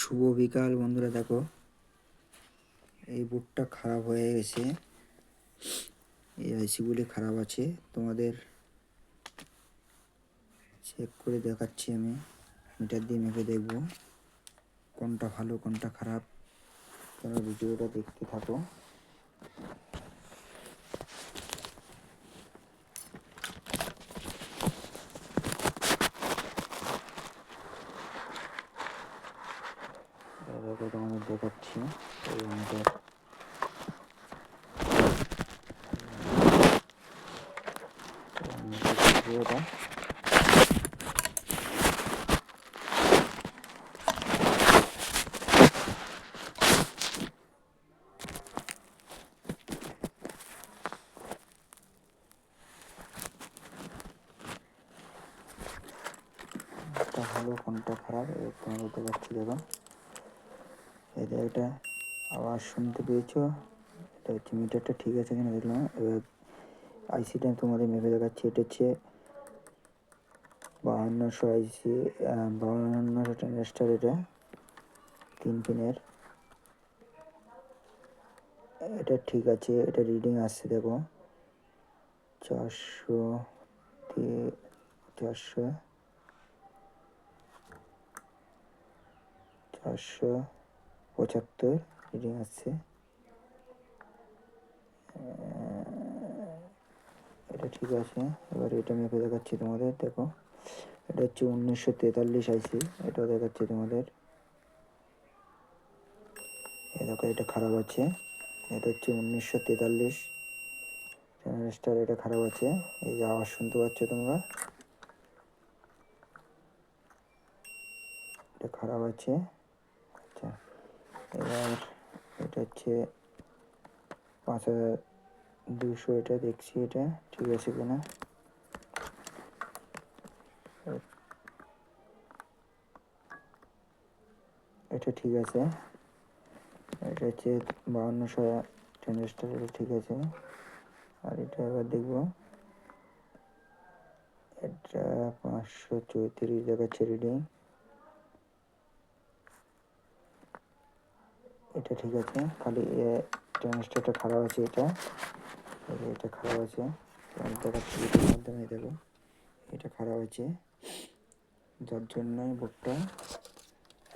শুভ বিকাল বন্ধুরা। দেখো, এই বুটটা খারাপ হয়ে গেছে, এই আইসিগুলি খারাপ আছে। তোমাদের চেক করে দেখাচ্ছি, আমি মিটার দিয়ে মেপে দেখব কোনটা ভালো কোনটা খারাপ। তোমরা ভিডিওটা দেখতে থাকো। তোমাদের দেখাচ্ছি এই মিটার। ভিডিওটা কোনটা ভালো কোনটা খারাপ তোমাদের দেখাচ্ছি। দেখো, এটা আওয়াজ শুনতে পেয়েছো? এটা হচ্ছে মিটারটা ঠিক আছে কিনা দেখলাম। এবার আইসিটা তোমাদের মেপে দেখাচ্ছি। এটা হচ্ছে 5200 আইসি, 5200 ট্রানজিস্টার। এটা 3 পিনের। এটা ঠিক আছে, এটা রিডিং আসছে। দেখো, 400 475 রিডিং আসছে। এটা ঠিক আছে। এবার এটা মেপে দেখাচ্ছি তোমাদের। দেখো, এটা হচ্ছে 1943 আইসি, এটা দেখাচ্ছি তোমাদের। দেখো, এটা খারাপ আছে। এটা হচ্ছে 1943 ট্রানজিস্টার, এটা খারাপ আছে। এই যে আওয়াজ শুনতে পাচ্ছ তোমরা, এটা খারাপ আছে। আচ্ছা, এবার এটা হচ্ছে 5200, এটা দেখছি এটা ঠিক আছে কিনা। এটা ঠিক আছে। এটা হচ্ছে 5200 ট্রানজিস্টার, এটা ঠিক আছে। আর এটা এবার দেখবো, এটা 534 দেখাচ্ছে রিডিং। এটা ঠিক আছে, খালি ট্রানজিস্টারটা খারাপ আছে। এটা খারাপ আছে। দেখাচ্ছি ভিডিওর মাধ্যমে। দেখো, এটা খারাপ আছে, যার জন্য বোর্ডটা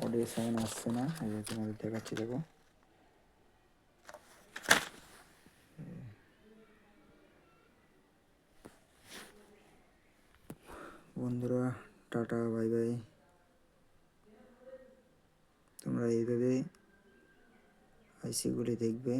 অডিও সাউন্ড আসছে না। এই তোমাদের দেখাচ্ছি। দেখো, বন্ধুরা, টাটা, বাই বাই। তোমরা এইভাবে আইসিগুলি দেখবে।